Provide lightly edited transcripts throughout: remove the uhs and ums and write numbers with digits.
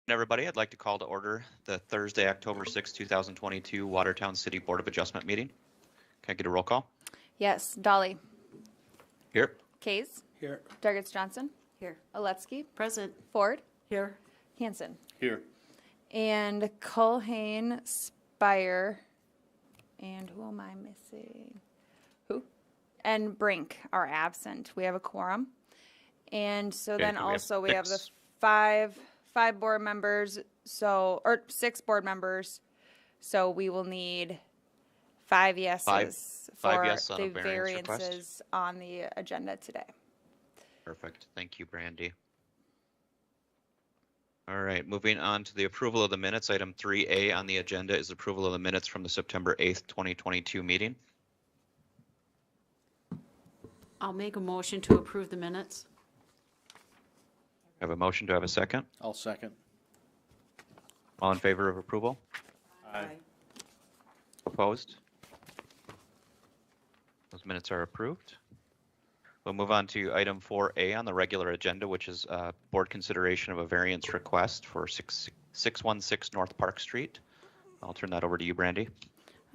Everybody, I'd like to call to order the Thursday, October 6, 2022 Watertown City Board of Adjustment meeting. Can I get a roll call? Yes, Dolly. Here. Kays. Here. Dargits Johnson. Here. Aletsky. Present. Ford. Here. Hanson. Here. And Culhane, Spire, and who am I missing? Who? And Brink are absent. We have a quorum. And so Okay, then so we have also we have the six. five board members, or 6 board members. So we will need 5 yeses Five for yes on the a variance request. variances on the agenda today. Perfect. Thank you, Brandy. All right, moving on to the approval of the minutes. Item 3A on the agenda is approval of the minutes from the September 8th, 2022 meeting. I'll make a motion to approve the minutes. I have a motion. Do I have a second? I'll second. All in favor of approval? Opposed? Those minutes are approved. We'll move on to item 4A on the regular agenda, which is board consideration of a variance request for 616 North Park Street. I'll turn that over to you, Brandy.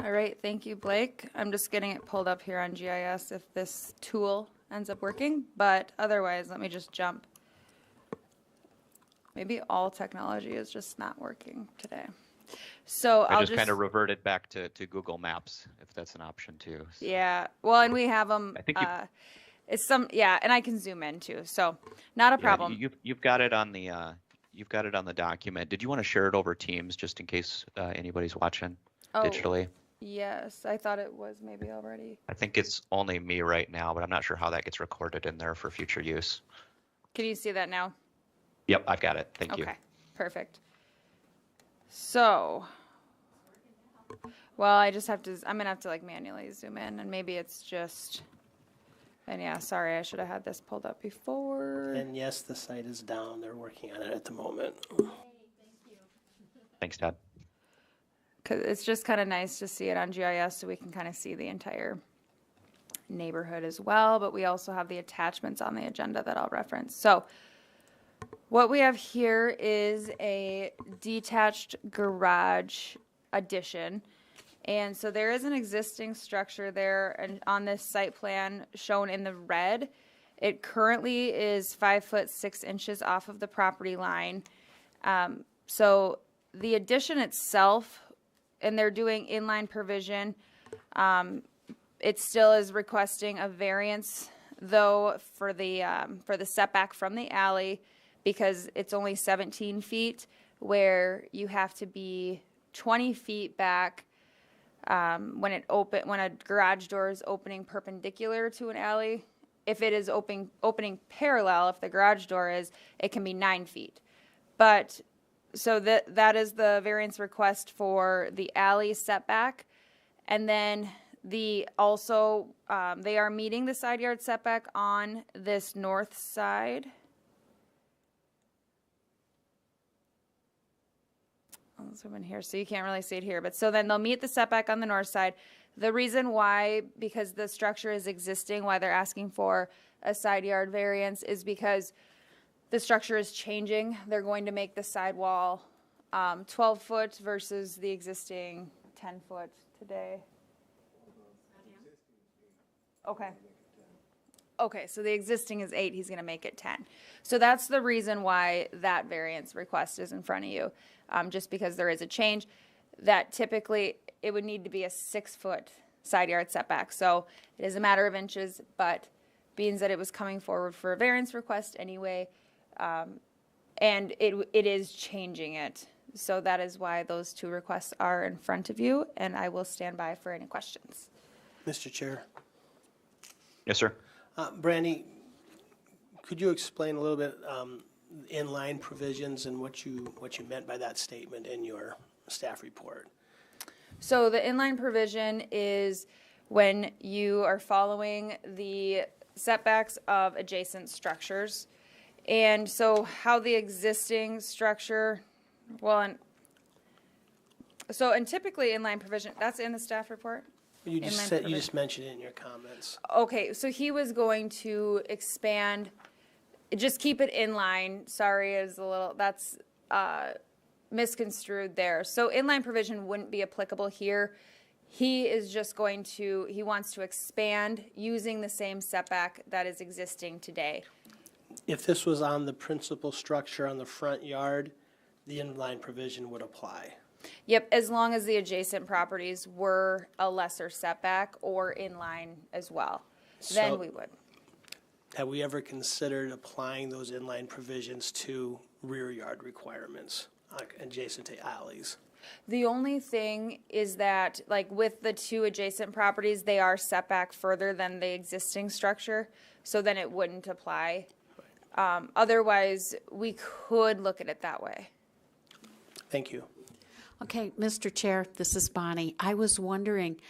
All right, thank you, Blake. I'm just getting it pulled up here on GIS if this tool ends up working, but otherwise, let me just jump. Maybe all technology is just not working today. So I I'll just kind of reverted back to Google Maps, if that's an option too. So yeah, well, and we have them, I think and I can zoom in too, so not a yeah, problem. you've got it on the document. Did you want to share it over Teams just in case anybody's watching Oh. digitally? Yes, I thought it was maybe already. I think it's only me right now, but I'm not sure how that gets recorded in there for future use. Can you see that now? Yep, I've got it. Thank you. Okay, perfect. So, well, I'm gonna have to like manually zoom in, and maybe it's just, and yeah, sorry, I should have had this pulled up before. And yes, the site is down. They're working on it at the moment. Thanks, Todd. Because it's just kind of nice to see it on GIS so we can kind of see the entire neighborhood as well, but we also have the attachments on the agenda that I'll reference. So, what we have here is a detached garage addition. And so there is an existing structure there and on this site plan shown in the red. It currently is 5 foot 6 inches off of the property line. So the addition itself, and they're doing inline provision, it still is requesting a variance though for the setback from the alley, because it's only 17 feet, where you have to be 20 feet back when a garage door is opening perpendicular to an alley. If it is opening parallel, if the garage door is, it can be 9 feet. But so that is the variance request for the alley setback, and then they are meeting the side yard setback on this north side. I'll zoom in here so you can't really see it here, but so then they'll meet the setback on the north side. The reason why, because the structure is existing, why they're asking for a side yard variance is because the structure is changing. They're going to make the sidewall 12 foot versus the existing 10 foot today. Okay. Okay, so the existing is 8, he's gonna make it 10. So that's the reason why that variance request is in front of you, just because there is a change. That typically, it would need to be a 6 foot side yard setback. So it is a matter of inches, but being that it was coming forward for a variance request anyway, and it is changing it. So that is why those 2 requests are in front of you, and I will stand by for any questions. Mr. Chair. Yes, sir. Brandy, could you explain a little bit inline provisions and what you meant by that statement in your staff report? So the inline provision is when you are following the setbacks of adjacent structures. And so how the existing structure, and typically inline provision, that's in the staff report? You just Inline said, you provision. just mentioned it in your comments. Okay, so he was going to expand, just keep it in line. Sorry, is a little, that's misconstrued there. So inline provision wouldn't be applicable here. He is just going to, he wants to expand using the same setback that is existing today. If this was on the principal structure on the front yard, the inline provision would apply. Yep, as long as the adjacent properties were a lesser setback or inline as well, then So- we would. Have we ever considered applying those inline provisions to rear yard requirements adjacent to alleys? The only thing is that, like, with the two adjacent properties, they are set back further than the existing structure, so then it wouldn't apply. Otherwise, we could look at it that way. Thank you. Okay, Mr. Chair, this is Bonnie. I was wondering,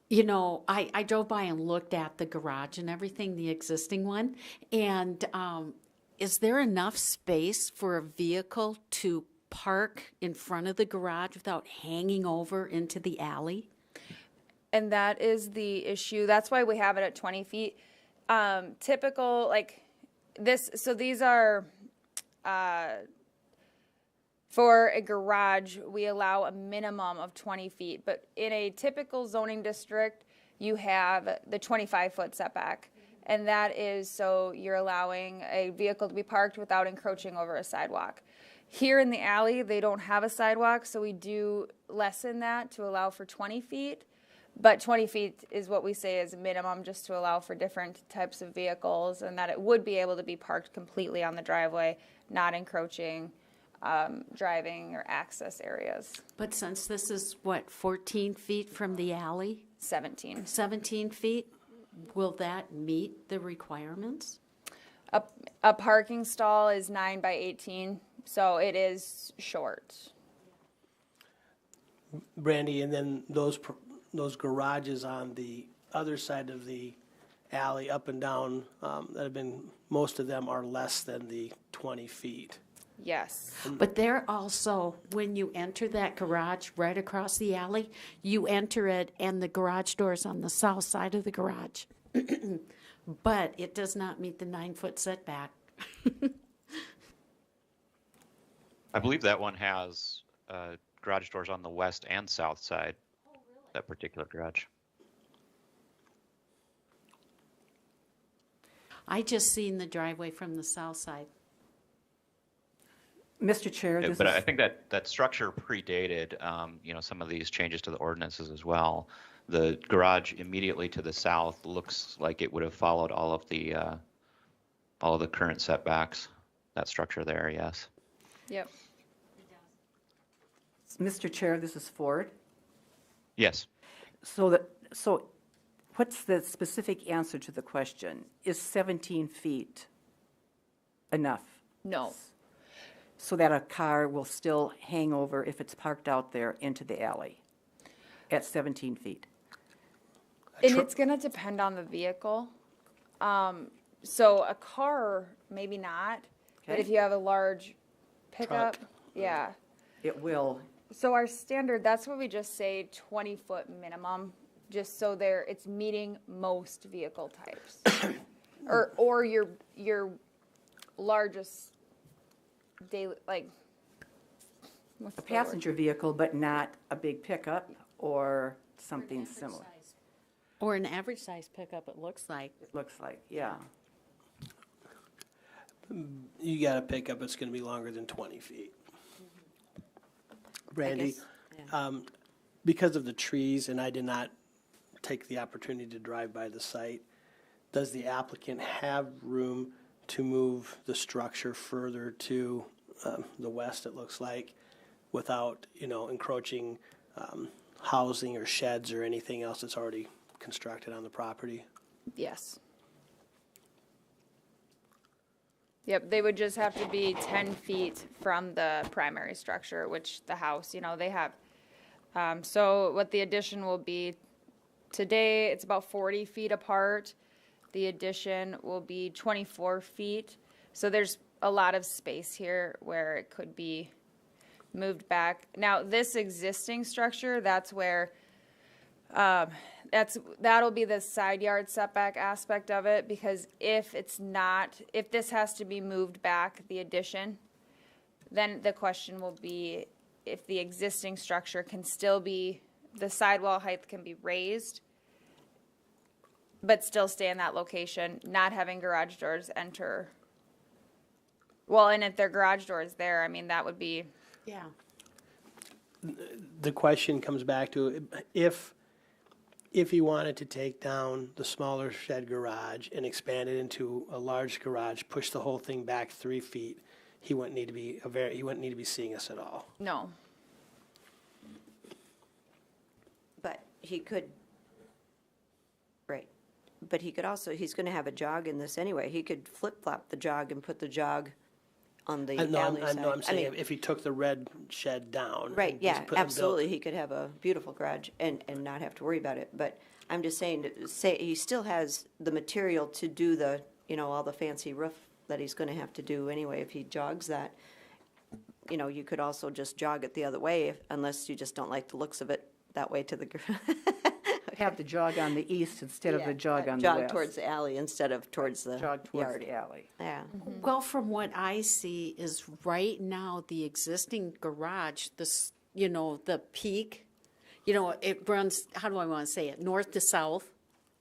you know, I drove by and looked at the garage and everything, the existing one, and is there enough space for a vehicle to park in front of the garage without hanging over into the alley? And that is the issue. That's why we have it at 20 feet. Typical, like this, so these are, for a garage, we allow a minimum of 20 feet. But in a typical zoning district, you have the 25-foot setback. And that is so you're allowing a vehicle to be parked without encroaching over a sidewalk. Here in the alley, they don't have a sidewalk, so we do lessen that to allow for 20 feet. But 20 feet is what we say is a minimum, just to allow for different types of vehicles, and that it would be able to be parked completely on the driveway, not encroaching driving or access areas. But since this is, what, 14 feet from the alley, 17. 17 feet, will that meet the requirements? A parking stall is 9 by 18, so it is short. Brandy, and then those garages on the other side of the alley, up and down, that have been, most of them are less than the 20 feet. Yes. But they're also, when you enter that garage right across the alley, you enter it and the garage door's on the south side of the garage. But it does not meet the 9-foot setback. I believe that one has garage doors on the west and south side, that particular garage. I just seen the driveway from the south side. Mr. Chair, Yeah, this but is, I think that structure predated, some of these changes to the ordinances as well. The garage immediately to the south looks like it would have followed all of the current setbacks. That structure there, yes. Yep. Mr. Chair, this is Ford. Yes. So what's the specific answer to the question? Is 17 feet enough? No. So that a car will still hang over if it's parked out there into the alley at 17 feet? And it's going to depend on the vehicle. So a car, maybe not. But Okay. if you have a large pickup, yeah. It will. So our standard, that's what we just say 20-foot minimum, just so it's meeting most vehicle types. or your largest daily, like, what's A the word? passenger vehicle, but not a big pickup or something similar. Or an average size pickup, it looks like. It looks like, yeah. You got a pickup, it's going to be longer than 20 feet. Brandy, because of the trees, and I did not take the opportunity to drive by the site, does the applicant have room to move the structure further to the west, it looks like, without, encroaching housing or sheds or anything else that's already constructed on the property? Yes. Yep, they would just have to be 10 feet from the primary structure, which the house, they have. So what the addition will be, today it's about 40 feet apart. The addition will be 24 feet. So there's a lot of space here where it could be moved back. Now, this existing structure, that's where, that'll be the side yard setback aspect of it, because if this has to be moved back, the addition, then the question will be if the existing structure can still be, the sidewall height can be raised, but still stay in that location, not having garage doors enter. Well, and if their garage door is there, I mean, that would be, Yeah. The question comes back to if you wanted to take down the smaller shed garage and expand it into a large garage, push the whole thing back 3 feet, he wouldn't need to be seeing us at all. no. But he could, right, but he could also, he's gonna have a jog in this anyway. He could flip-flop the jog and put the jog on the No, alley side. I'm I saying mean, if he took the red shed down. right, and yeah, just put and built- absolutely. He could have a beautiful garage and not have to worry about it. But I'm just saying, he still has the material to do the, all the fancy roof that he's gonna have to do anyway if he jogs that. You could also just jog it the other way unless you just don't like the looks of it that way to the. Have the jog on the east instead of the jog on the Jog west. towards the alley instead of towards the Jog towards yard. the alley. Yeah. Well, from what I see is right now, the existing garage, this, the peak, it runs, how do I want to say it, north to south,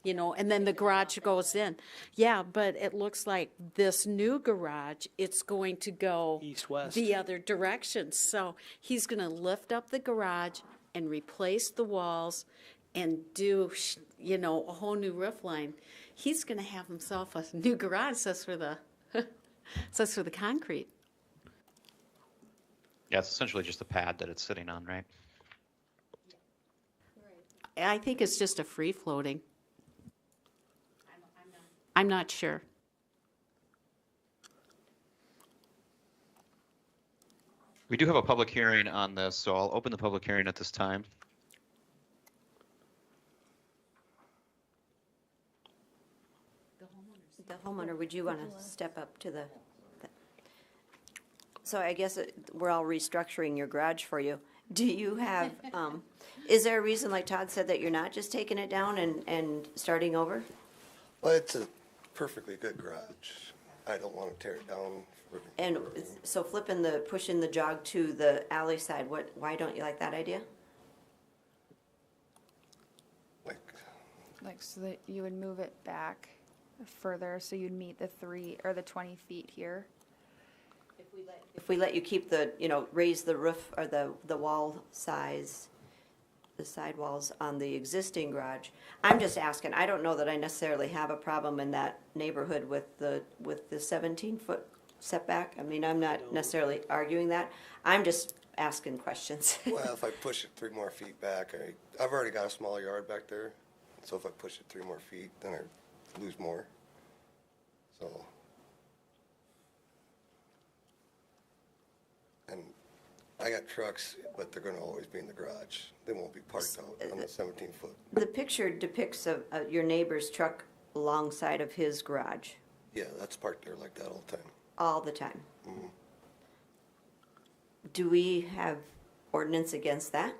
and then the garage goes in. Yeah, but it looks like this new garage, it's going to go East-west. the other direction. So he's going to lift up the garage and replace the walls and do, a whole new roof line. He's going to have himself a new garage just for the, just for the concrete. Yeah, it's essentially just a pad that it's sitting on, right? I think it's just a free floating. I'm not sure. We do have a public hearing on this, so I'll open the public hearing at this time. The homeowner, would you want to step up to the? So I guess we're all restructuring your garage for you. Do you have, is there a reason, like Todd said, that you're not just taking it down and starting over? Well, it's a perfectly good garage. I don't want to tear it down. And so pushing the jog to the alley side, why don't you like that idea? Like, so that you would move it back further, so you'd meet the 20 feet here. If we let you keep the, raise the roof or the wall size, the sidewalls on the existing garage. I'm just asking, I don't know that I necessarily have a problem in that neighborhood with the 17-foot setback. I mean, I'm not necessarily arguing that. I'm just asking questions. Well, if I push it 3 more feet back, I've already got a small yard back there. So if I push it 3 more feet, then I lose more. So. And I got trucks, but they're gonna always be in the garage. They won't be parked out on the 17-foot. The picture depicts your neighbor's truck alongside of his garage Yeah, that's parked there like that all the time. all the time. Do we have ordinance against that?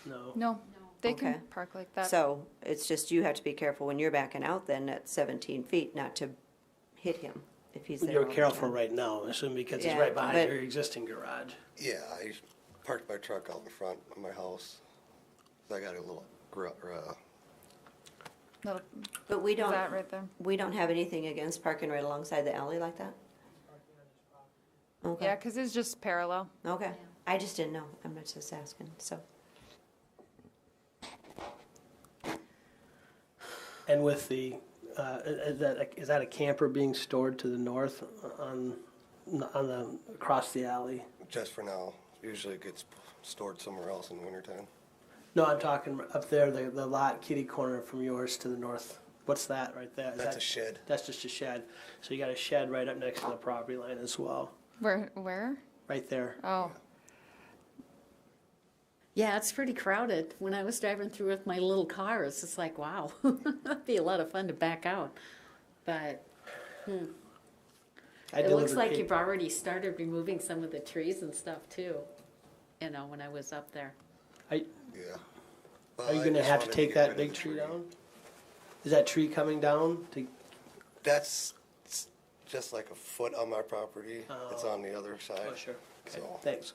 No. No, they can Okay. park like that. So it's just you have to be careful when you're backing out then at 17 feet not to hit him if he's there. You're all the careful time. right now, assuming because it's Yeah, right behind but- your existing garage. Yeah, I parked my truck out in front of my house. So I got a little Little- But we Is don't, that right there? we don't have anything against parking right alongside the alley like that? Okay. Yeah, because it's just parallel. Okay, I just didn't know, I'm just asking, so. And with the, is that a camper being stored to the north across the alley? just for now. Usually it gets stored somewhere else in the wintertime. No, I'm talking up there, the lot kitty corner from yours to the north. What's that right there? Is That's that- a shed. That's just a shed. So you got a shed right up next to the property line as well, Where? right there. Oh, Yeah, it's pretty crowded. When I was driving through with my little car, it's just like, wow, that'd be a lot of fun to back out. But I it looks delivered like pa- you've already started removing some of the trees and stuff too, when I was up there. Yeah. Are you gonna have to take that big tree down? Is that tree coming down to, That's just like a foot on my property. It's on the other side. Oh, sure. Okay, So, thanks.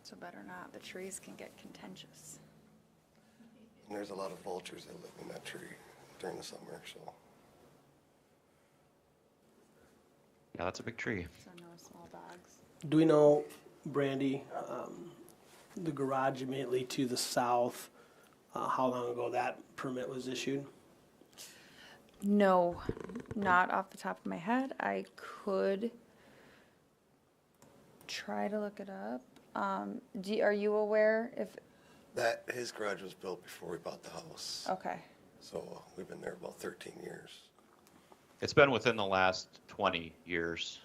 So better not, the trees can get contentious. and there's a lot of vultures that live in that tree during the summer, so. Yeah, that's a big tree. So no small dogs. Do we know, Brandy, the garage immediately to the south, how long ago that permit was issued? No, not off the top of my head. I could try to look it up. Are you aware if, His garage was built before we bought the house. okay, So we've been there about 13 years. It's been within the last 20 years.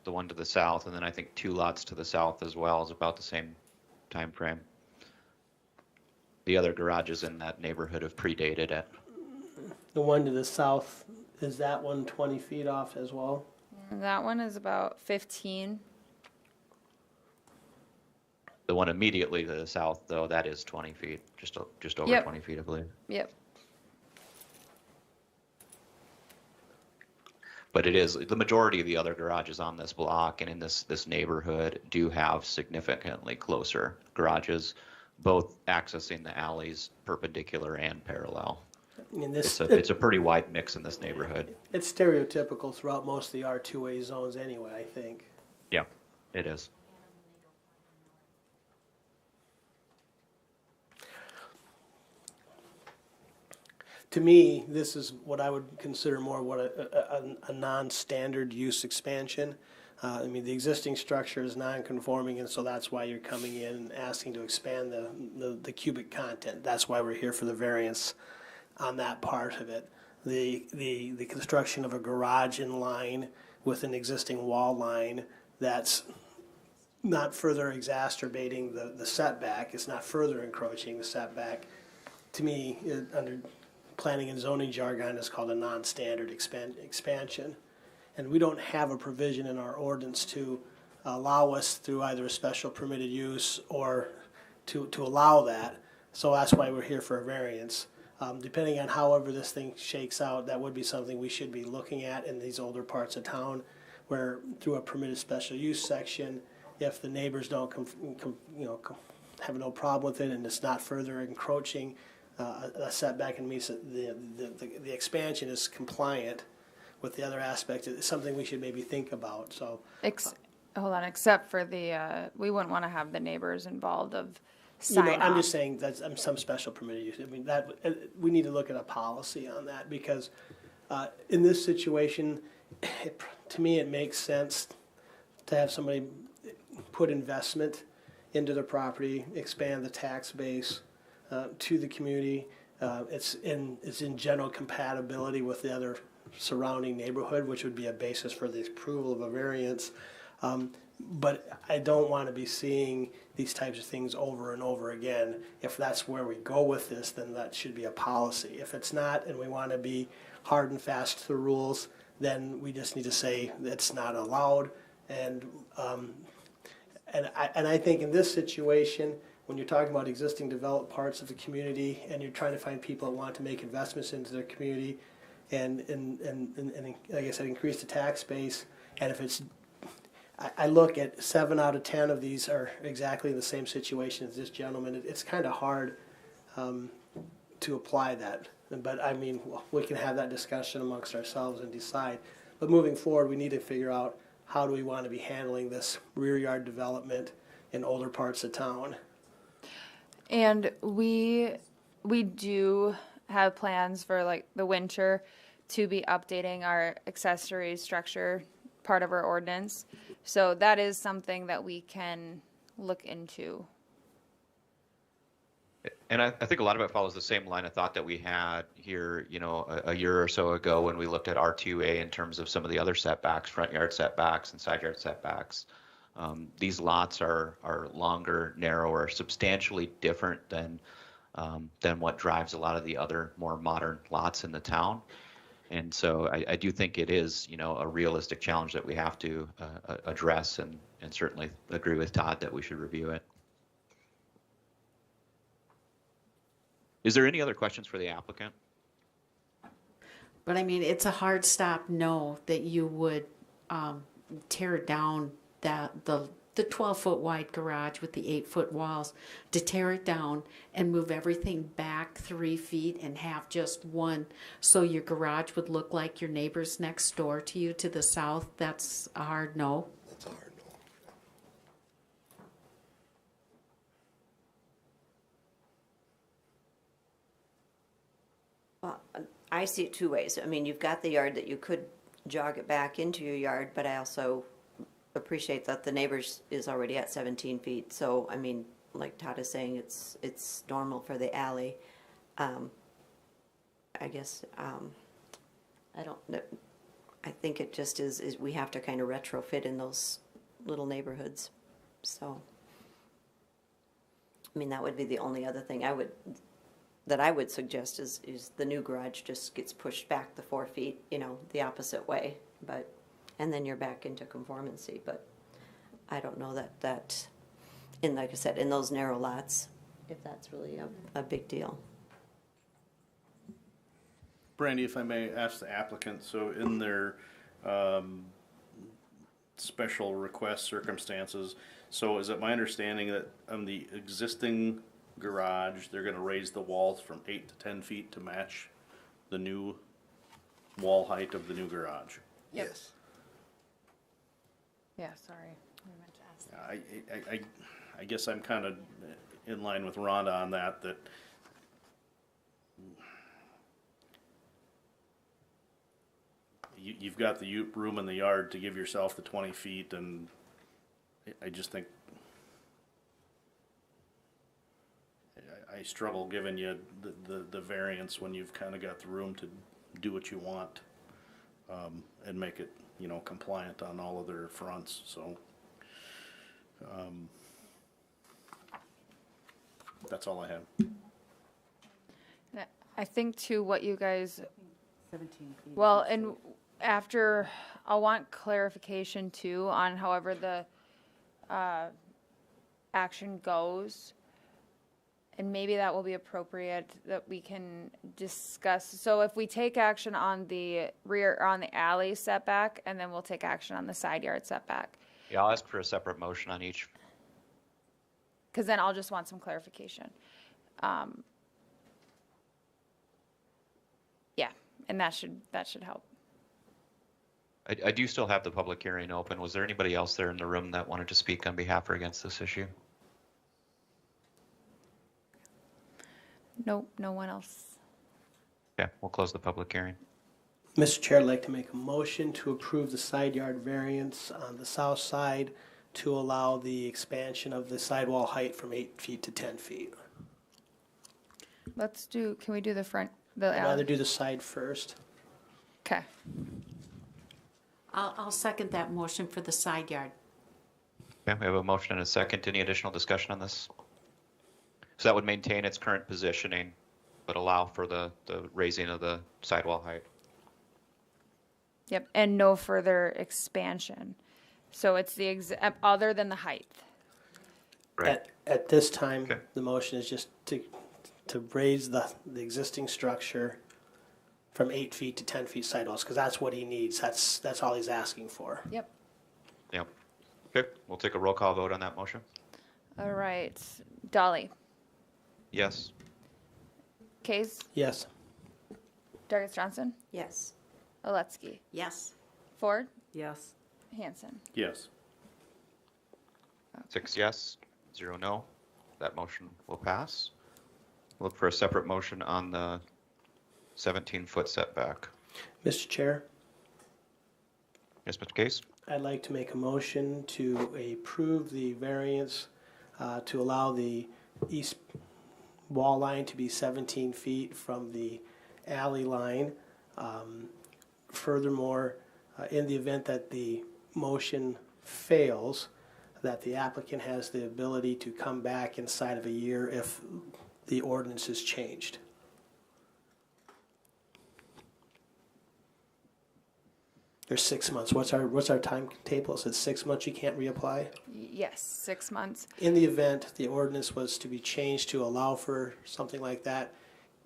The one to the south, and then I think 2 lots to the south as well is about the same time frame. The other garages in that neighborhood have predated it. The one to the south, is that one 20 feet off as well? that one is about 15. The one immediately to the south, though, that is 20 feet, just over Yep. 20 feet, I believe. Yep. But it is, the majority of the other garages on this block and in this neighborhood do have significantly closer garages, both accessing the alleys perpendicular and parallel. And this, It's a pretty wide mix in this neighborhood. it's stereotypical throughout most of the R2A zones anyway, I think. Yeah, it is. To me, this is what I would consider more what a non-standard use expansion. I mean, the existing structure is non-conforming, and so that's why you're coming in and asking to expand the cubic content. That's why we're here for the variance on that part of it. The construction of a garage in line with an existing wall line that's not further exacerbating the setback, it's not further encroaching the setback. To me, under planning and zoning jargon, is called a non-standard expansion. And we don't have a provision in our ordinance to allow us through either a special permitted use or to allow that. So that's why we're here for a variance. Depending on however this thing shakes out, that would be something we should be looking at in these older parts of town, where through a permitted special use section, if the neighbors don't have no problem with it and it's not further encroaching a setback and means that the expansion is compliant with the other aspect, it's something we should maybe think about, so. Hold on, except for we wouldn't want to have the neighbors involved of You know, sign I'm off. just saying that's some special permitted use. I mean, that, we need to look at a policy on that, because in this situation, to me, it makes sense to have somebody put investment into the property, expand the tax base to the community. It's in general compatibility with the other surrounding neighborhood, which would be a basis for the approval of a variance. But I don't want to be seeing these types of things over and over again. If that's where we go with this, then that should be a policy. If it's not, and we want to be hard and fast to the rules, then we just need to say it's not allowed. And I think in this situation, when you're talking about existing developed parts of the community and you're trying to find people that want to make investments into their community and like I said, increase the tax base, and if it's, I look at 7 out of 10 of these are exactly in the same situation as this gentleman. It's kind of hard to apply that. But I mean, we can have that discussion amongst ourselves and decide. But moving forward, we need to figure out how do we want to be handling this rear yard development in older parts of town. And we do have plans for like the winter to be updating our accessory structure part of our ordinance. So that is something that we can look into. And I think a lot of it follows the same line of thought that we had here, a year or so ago when we looked at R2A in terms of some of the other setbacks, front yard setbacks and side yard setbacks. These lots are longer, narrower, substantially different than what drives a lot of the other more modern lots in the town. And so I do think it is, a realistic challenge that we have to address, and certainly agree with Todd that we should review it. Is there any other questions for the applicant? But I mean, it's a hard stop no that you would tear down the 12-foot wide garage with the 8-foot walls, to tear it down and move everything back 3 feet and have just one, so your garage would look like your neighbors next door to you to the south. That's a hard no. That's a hard no. Well, I see it two ways. I mean, you've got the yard that you could jog it back into your yard, but I also appreciate that the neighbors is already at 17 feet. So, I mean, like Todd is saying, it's normal for the alley. I guess, I don't know. I think it just is we have to kind of retrofit in those little neighborhoods. So, I mean, that would be the only other thing I would suggest is the new garage just gets pushed back the 4 feet, you know, the opposite way, but, and then you're back into conformity, but I don't know that, and like I said, in those narrow lots, if that's really a big deal. Brandy, if I may ask the applicant, so in their special request circumstances, so is it my understanding that on the existing garage, they're gonna raise the walls from 8 to 10 feet to match the new wall height of the new garage? Yep. Yes. Yeah, sorry. We meant to ask. I guess I'm kind of in line with Rhonda on that you've got the room in the yard to give yourself the 20 feet, and I just think I struggle giving you the variance when you've kind of got the room to do what you want, and make it, you know, compliant on all of their fronts, so. That's all I have. And I think too, what you guys, 17 feet. well, and after, I'll want clarification too on however the action goes. And maybe that will be appropriate that we can discuss. So if we take action on the rear, on the alley setback, and then we'll take action on the side yard setback. Yeah, I'll ask for a separate motion on each. Because then I'll just want some clarification. Yeah, and that should help. I do still have the public hearing open. Was there anybody else there in the room that wanted to speak on behalf or against this issue? Nope, no one else. Okay, we'll close the public hearing. Mr. Chair, I'd like to make a motion to approve the side yard variance on the south side to allow the expansion of the sidewall height from 8 feet to 10 feet. Can we do the front, the I'd rather alley? do the side first. Okay, I'll second that motion for the side yard. Okay, we have a motion and a second. Any additional discussion on this? So that would maintain its current positioning, but allow for the raising of the sidewall height. yep, and no further expansion. So it's the, other than the height. Right. At this time, Okay. the motion is just to raise the existing structure from 8 feet to 10 feet sidewalls, because that's what he needs. That's all he's asking for. Yep. Yep. Okay, we'll take a roll call vote on that motion. All right, Dolly, Yes. Kays, Yes. Dargis Johnson, Yes. Oletsky, Yes. Ford, Yes. Hanson. Yes. 6 yes, 0 no. That motion will pass. Look for a separate motion on the 17-foot setback. Mr. Chair, Yes, Mr. Case? I'd like to make a motion to approve the variance to allow the east wall line to be 17 feet from the alley line. Furthermore, in the event that the motion fails, that the applicant has the ability to come back inside of a year if the ordinance is changed. There's 6 months. What's our timetable? It says 6 months you can't reapply? Yes, 6 months. In the event the ordinance was to be changed to allow for something like that,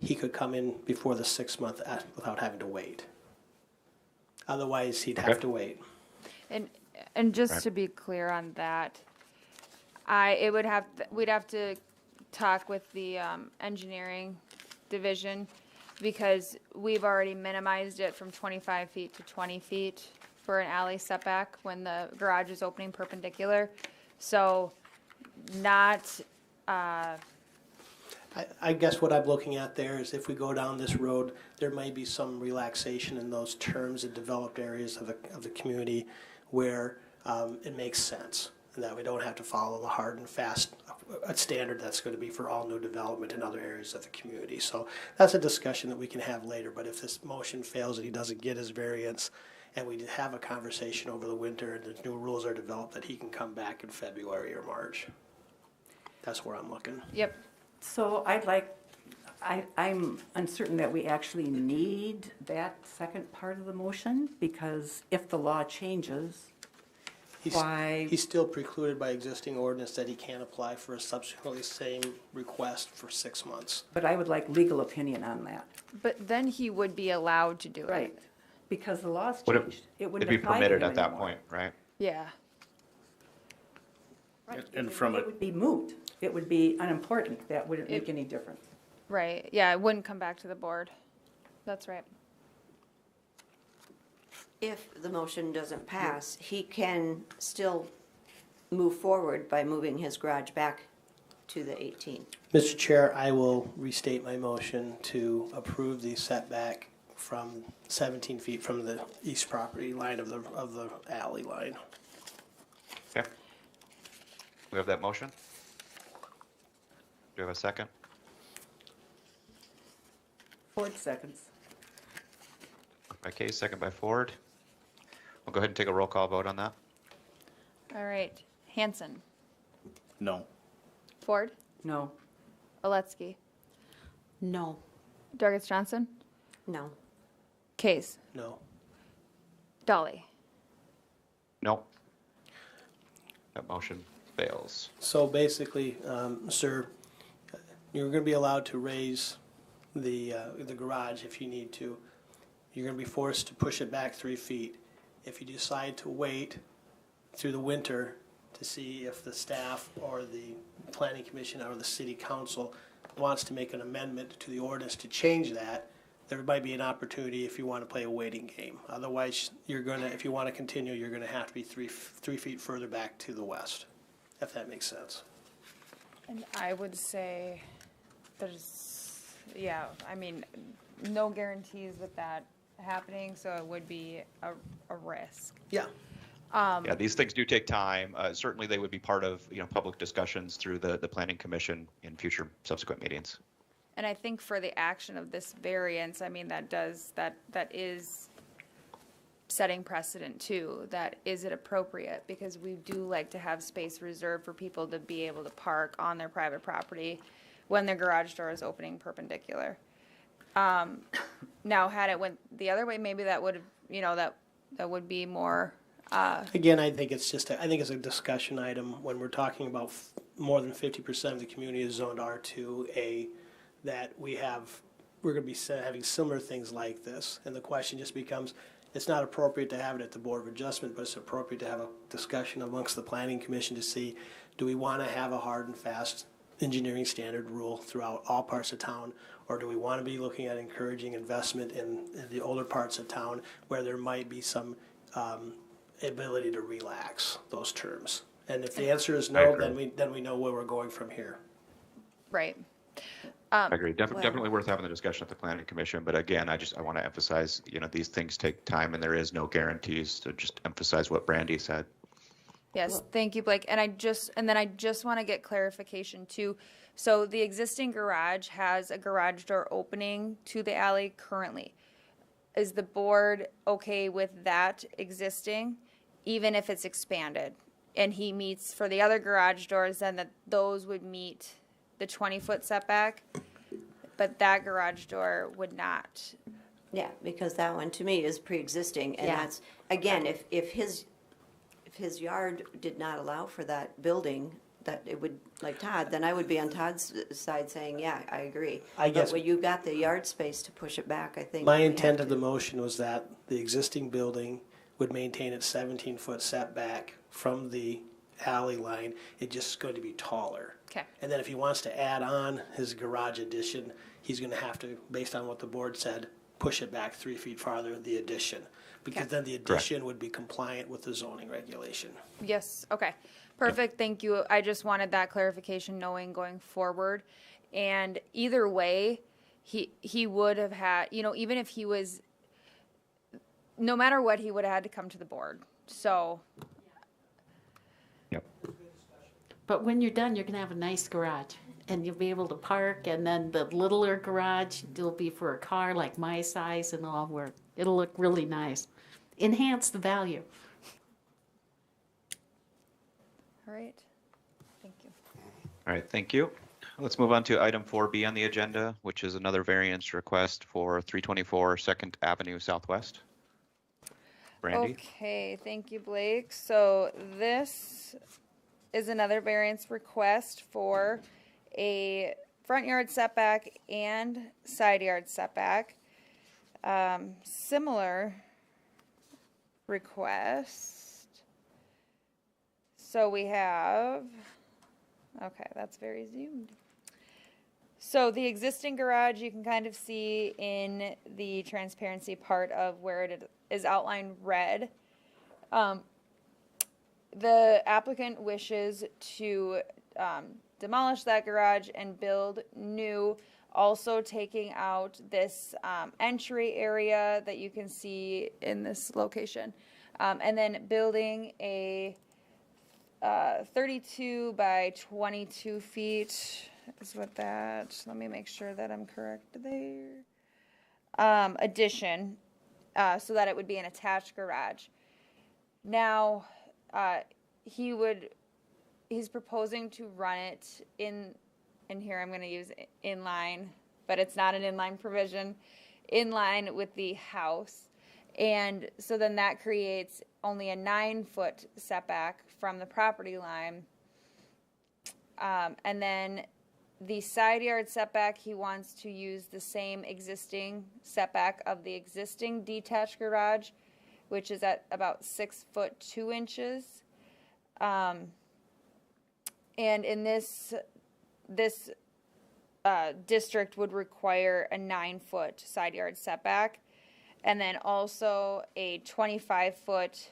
he could come in before the 6 month without having to wait. Otherwise, he'd have Okay. to wait. And just Right. to be clear on that, we'd have to talk with the engineering division because we've already minimized it from 25 feet to 20 feet for an alley setback when the garage is opening perpendicular. So not, I guess what I'm looking at there is if we go down this road, there may be some relaxation in those terms in developed areas of the community where it makes sense. And that we don't have to follow the hard and fast standard that's going to be for all new development in other areas of the community. So that's a discussion that we can have later. But if this motion fails and he doesn't get his variance, and we have a conversation over the winter and the new rules are developed, that he can come back in February or March. That's where I'm looking. yep, So I'm uncertain that we actually need that second part of the motion, because if the law changes, why? He's still precluded by existing ordinance that he can't apply for a subsequently same request for 6 months. But I would like legal opinion on that. but then he would be allowed to do it. Because the law's Would changed. It It'd wouldn't be apply to permitted him at that anymore. point, right? Yeah, Right. And from It a, would be moot. It would be unimportant. That wouldn't make any difference. right, yeah, it wouldn't come back to the board. That's right. If the motion doesn't pass, he can still move forward by moving his garage back to the 18. Mr. Chair, I will restate my motion to approve the setback from 17 feet from the east property line of the alley line. Okay. We have that motion? Do we have a second? 4 seconds. By Case, second by Ford. We'll go ahead and take a roll call vote on that. All right, Hanson, no. Ford, No. Oletsky, No. Dargis Johnson, No. Case, No. Dolly. No. That motion fails. So basically, sir, you're going to be allowed to raise the garage if you need to. You're going to be forced to push it back 3 feet. If you decide to wait through the winter to see if the staff or the planning commission or the city council wants to make an amendment to the ordinance to change that, there might be an opportunity if you want to play a waiting game. Otherwise, you're going to, if you want to continue, you're going to have to be three feet further back to the west, if that makes sense. And I would say yeah, I mean, no guarantees with that happening, so it would be a risk. Yeah. Yeah, these things do take time. Certainly, they would be part of, public discussions through the planning commission in future subsequent meetings. And I think for the action of this variance, I mean, that is setting precedent too, that is it appropriate? Because we do like to have space reserved for people to be able to park on their private property when their garage door is opening perpendicular. Now, had it went the other way, maybe that would, that would be more, Again, I think it's a discussion item when we're talking about more than 50% of the community is zoned R2A, that we're going to be having similar things like this. And the question just becomes, it's not appropriate to have it at the Board of Adjustment, but it's appropriate to have a discussion amongst the Planning Commission to see, do we want to have a hard and fast engineering standard rule throughout all parts of town, or do we want to be looking at encouraging investment in the older parts of town where there might be some ability to relax those terms? And if the answer is no, then we know where we're going from here. right. I agree. Definitely worth having the discussion at the planning commission. But again, I want to emphasize, these things take time and there is no guarantees, to just emphasize what Brandy said. Yes, thank you, Blake. And I just want to get clarification too. So the existing garage has a garage door opening to the alley currently. Is the board okay with that existing, even if it's expanded? And he meets for the other garage doors, then that those would meet the 20-foot setback, but that garage door would not. Yeah, because that one to me is pre-existing, and Yeah. that's, again, if his yard did not allow for that building, that it would, like Todd, then I would be on Todd's side saying, yeah, I agree. I guess- But when you've got the yard space to push it back, I think. My we intent have of the to- motion was that the existing building would maintain its 17-foot setback from the alley line. It's just going to be taller. Okay. And then if he wants to add on his garage addition, he's gonna have to, based on what the board said, push it back 3 feet farther, the addition. Because then the addition would be compliant with the zoning regulation. Yes, okay. Perfect, thank you. I just wanted that clarification, knowing going forward. And either way, he would have had, you know, even if he was, no matter what, he would have had to come to the board. So, Yep. But when you're done, you're gonna have a nice garage, and you'll be able to park, and then the littler garage will be for a car like my size, and all work. It'll look really nice. Enhance the value. all right. Thank you. All right, thank you. Let's move on to item 4B on the agenda, which is another variance request for 324 Second Avenue Southwest. Brandy? Okay, thank you, Blake. So this is another variance request for a front yard setback and side yard setback. Similar request. So we have, okay, that's very zoomed. So the existing garage, you can kind of see in the transparency part of where it is outlined red. The applicant wishes to demolish that garage and build new, also taking out this entry area that you can see in this location. And then building a 32 by 22 feet is what that, let me make sure that I'm correct there. Addition, so that it would be an attached garage. Now, he's proposing to run it in here I'm gonna use inline, but it's not an inline provision, in line with the house. And so then that creates only a 9-foot setback from the property line. And then the side yard setback, he wants to use the same existing setback of the existing detached garage, which is at about 6 foot 2 inches. And in this district would require a 9-foot side yard setback, and then also a 25-foot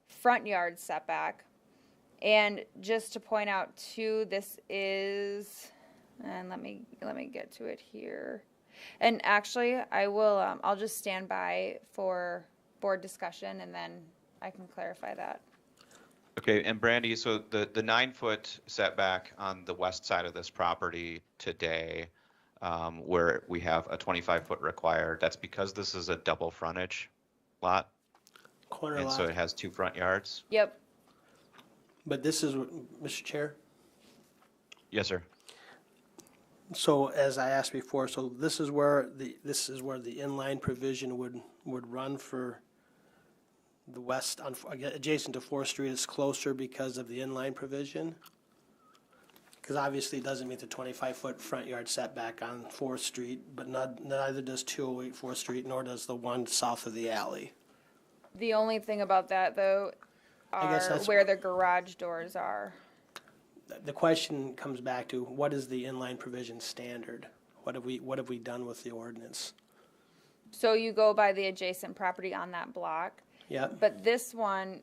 front yard setback. And just to point out too, this is, and let me get to it here. And actually, I will, I'll just stand by for board discussion, and then I can clarify that. Okay, and Brandy, so the 9-foot setback on the west side of this property today, where we have a 25-foot required, that's because this is a double frontage lot, Corner and so lot. it has 2 front yards? Yep. But this is, Mr. Chair, Yes, sir. so as I asked before, so this is where the inline provision would run for the west, adjacent to 4th Street. It's closer because of the inline provision. Because obviously it doesn't meet the 25-foot front yard setback on 4th Street, but neither does 208 4th Street, nor does the one south of the alley. The only thing about that, though, I guess are that's- where the garage doors are. The question comes back to, what is the inline provision standard? What have we done with the ordinance? So you go by the adjacent property on that block. Yep. But this one,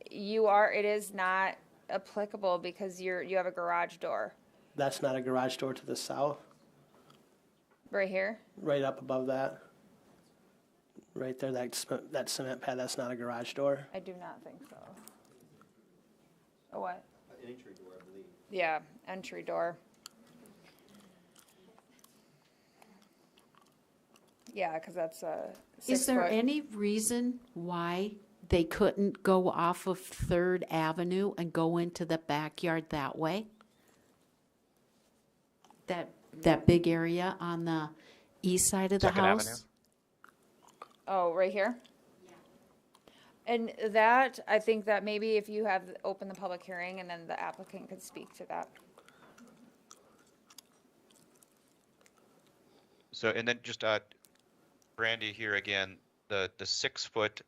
it is not applicable because you have a garage door That's not a garage door to the south, right here. right up above that? Right there, that cement pad, that's not a garage door? I do not think so. A what? An entry door, I believe. Yeah, entry door. Yeah, because that's a 6 Is there foot. any reason why they couldn't go off of 3rd Avenue and go into the backyard that way? That big area on the east side of the Second house? Avenue? Oh, right here? And that, I think that maybe if you have, open the public hearing and then the applicant could speak to that. So, and then just, Brandy here again, the 6 foot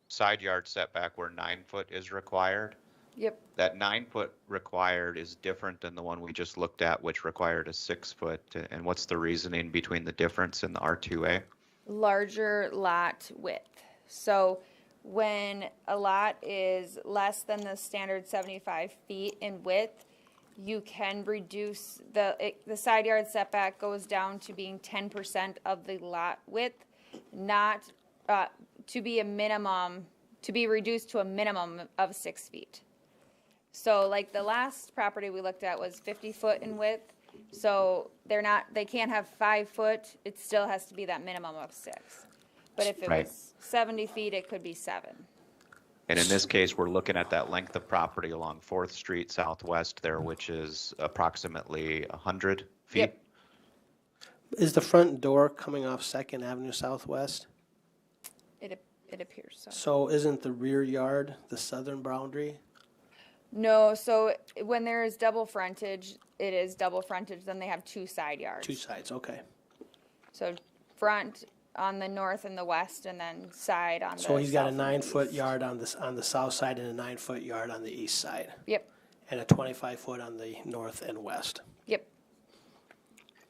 side yard setback where 9 foot is required. Yep. That 9 foot required is different than the one we just looked at, which required a 6 foot. And what's the reasoning between the difference in the R2A? Larger lot width. So when a lot is less than the standard 75 feet in width, you can reduce the side yard setback goes down to being 10% of the lot width, not to be reduced to a minimum of 6 feet. So like the last property we looked at was 50 foot in width. So they can't have 5 foot. It still has to be that minimum of 6. But if it Right. was 70 feet, it could be 7. And in this case, we're looking at that length of property along 4th Street Southwest there, which is approximately 100 feet. Yep. Is the front door coming off Second Avenue Southwest? It appears so. So isn't the rear yard the southern boundary? No, so when there is double frontage, it is double frontage, then they have 2 side yards. 2 sides, okay. So front on the north and the west, and then side on the So he's got a south and the 9 foot east. yard on the south side and a 9 foot yard on the east side, Yep, and a 25 foot on the north and west. yep.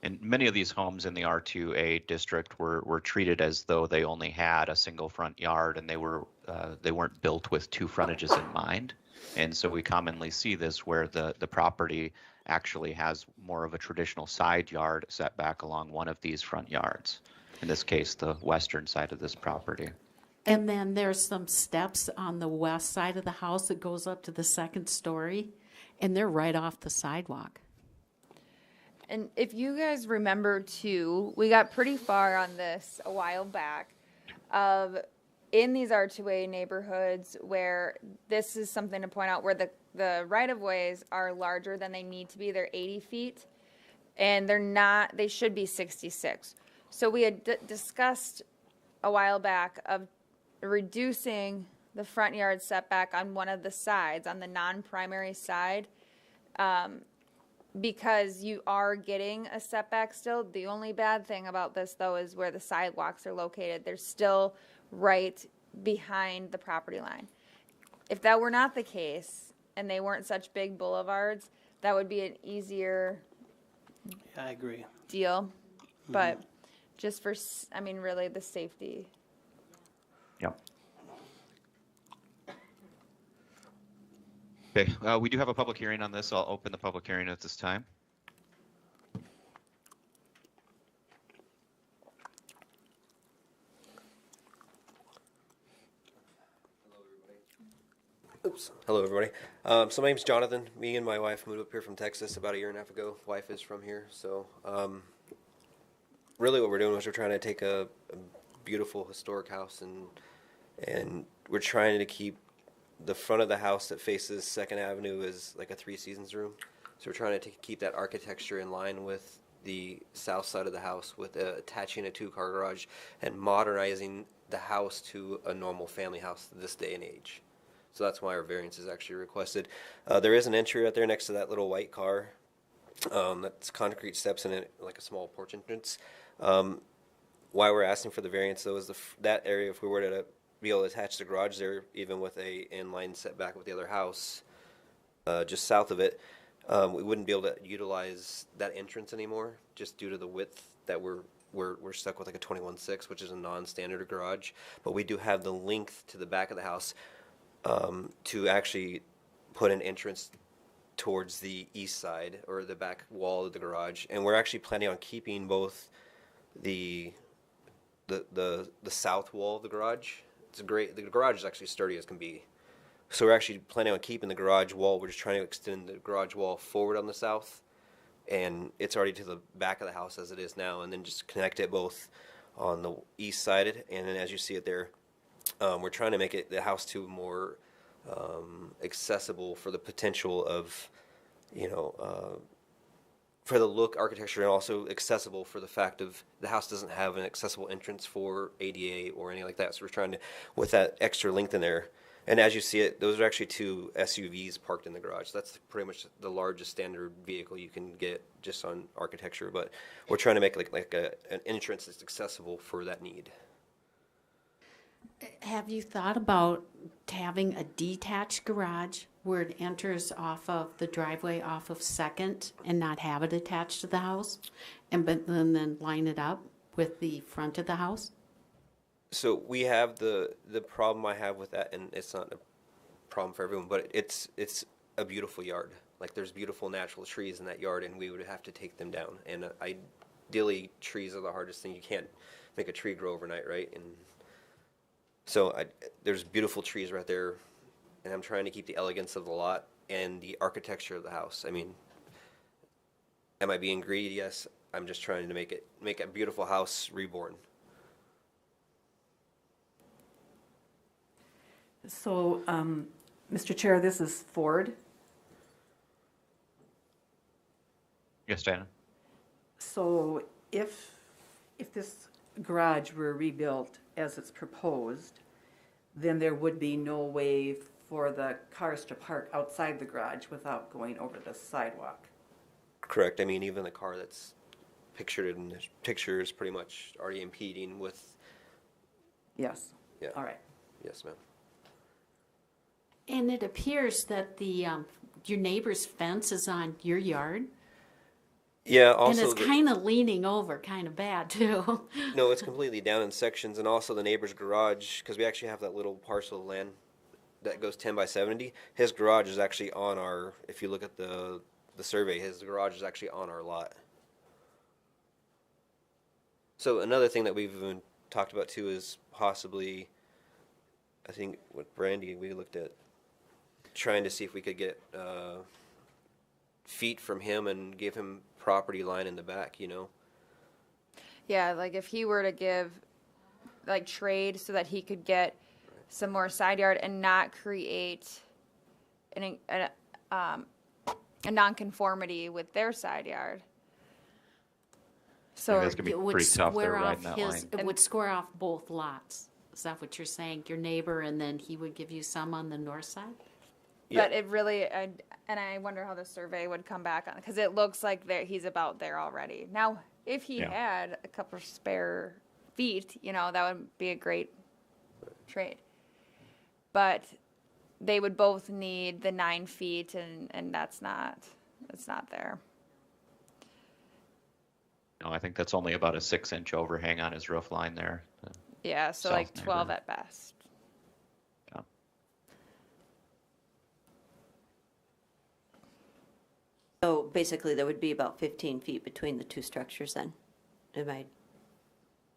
And many of these homes in the R2A district were treated as though they only had a single front yard, and they weren't built with 2 frontages in mind. And so we commonly see this where the property actually has more of a traditional side yard setback along one of these front yards. In this case, the western side of this property. And then there's some steps on the west side of the house that goes up to the second story, and they're right off the sidewalk. And if you guys remember too, we got pretty far on this a while back of in these R2A neighborhoods where this is something to point out where the right-of-ways are larger than they need to be. They're 80 feet and they should be 66. So we had discussed a while back of reducing the front yard setback on one of the sides, on the non-primary side, because you are getting a setback still. The only bad thing about this, though, is where the sidewalks are located. They're still right behind the property line. If that were not the case, and they weren't such big boulevards, that would be an easier Yeah, I agree. deal. But just for, really the safety. Yep. Okay, we do have a public hearing on this. I'll open the public hearing at this time. Oops. Hello, everybody. So my name's Jonathan. Me and my wife moved up here from Texas about a year and a half ago. Wife is from here. So really what we're doing is we're trying to take a beautiful historic house and we're trying to keep the front of the house that faces Second Avenue is like a Three Seasons room. So we're trying to keep that architecture in line with the south side of the house with attaching a 2-car garage and modernizing the house to a normal family house this day and age. So that's why our variance is actually requested. There is an entry right there next to that little white car. That's concrete steps and like a small porch entrance. Why we're asking for the variance though is that area, if we were to be able to attach the garage there, even with a inline setback with the other house, just south of it, we wouldn't be able to utilize that entrance anymore, just due to the width that we're stuck with like a 21.6, which is a non-standard garage. But we do have the length to the back of the house to actually put an entrance towards the east side or the back wall of the garage, and we're actually planning on keeping both the south wall of the garage. It's great. The garage is actually sturdy as can be. So we're actually planning on keeping the garage wall. We're just trying to extend the garage wall forward on the south, and it's already to the back of the house as it is now, and then just connect it both on the east side, and then as you see it there, we're trying to make the house to more accessible for the potential of, for the look, architecture, and also accessible for the fact of the house doesn't have an accessible entrance for ADA or anything like that. So we're trying to, with that extra length in there. And as you see it, those are actually 2 SUVs parked in the garage. That's pretty much the largest standard vehicle you can get just on architecture. But we're trying to make an entrance that's accessible for that need. Have you thought about having a detached garage where it enters off of the driveway off of Second and not have it attached to the house, and but then line it up with the front of the house? So we have the problem I have with that, and it's not a problem for everyone, but it's a beautiful yard. Like there's beautiful natural trees in that yard, and we would have to take them down. And ideally, trees are the hardest thing. You can't make a tree grow overnight, right? And so there's beautiful trees right there, and I'm trying to keep the elegance of the lot and the architecture of the house. I mean, am I being greedy? Yes. I'm just trying to make a beautiful house reborn. So, Mr. Chair, this is Ford. Yes, Diana? So if this garage were rebuilt as it's proposed, then there would be no way for the cars to park outside the garage without going over the sidewalk. Correct. I mean, even the car that's pictured in the picture is pretty much already impeding with. Yes. Yeah. All right. Yes, ma'am. And it appears that the your neighbor's fence is on your yard, Yeah. and Also, it's kind of leaning over, kind of bad too. no, it's completely down in sections, and also the neighbor's garage, because we actually have that little parcel of land that goes 10 by 70. His garage is actually on our. If you look at the survey, his garage is actually on our lot. So another thing that we've even talked about too is possibly, I think with Brandy we looked at trying to see if we could get feet from him and give him property line in the back, you know. Yeah, like if he were to give, like trade so that he could get some more side yard and not create a nonconformity with their side yard. So That's gonna be It would pretty tough there square off riding that line. It would square off both lots. Is that what you're saying? Your neighbor, and then he would give you some on the north side? But it really, and I wonder how the survey would come back on, because it looks like he's about there already. Now, if he Yeah. had a couple of spare feet, that would be a great trade. But they would both need the 9 feet, and it's not there. No, I think that's only about a 6-inch overhang on his roof line there. Yeah, so South like 12 neighbor. at best. Yeah. So basically, there would be about 15 feet between the 2 structures then? Am I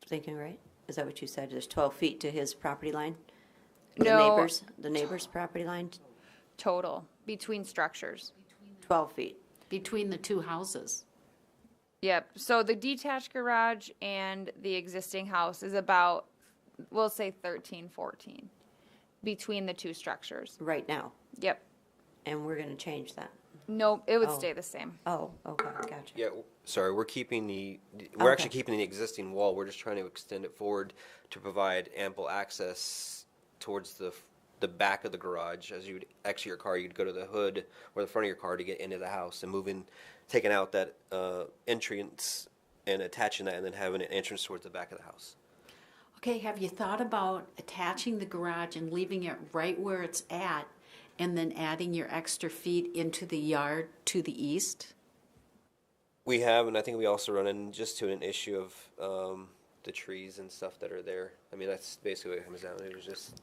thinking right? Is that what you said? There's 12 feet to his property line? No. The neighbor's property line, Total, between structures. 12 feet. Between the two houses? Yep, so the detached garage and the existing house is about, we'll say 13, 14, between the 2 structures. Right now, Yep. and we're gonna change that. Nope, it would Oh. stay the same. Oh, okay, gotcha. Yeah, sorry, we're keeping we're Okay. actually keeping the existing wall. We're just trying to extend it forward to provide ample access towards the back of the garage. As you would exit your car, you'd go to the hood or the front of your car to get into the house, and taking out that entrance and attaching that, and then having an entrance towards the back of the house. Okay, have you thought about attaching the garage and leaving it right where it's at, and then adding your extra feet into the yard to the east? We have, and I think we also run in just to an issue of the trees and stuff that are there. I mean, that's basically what it comes down to. It was just,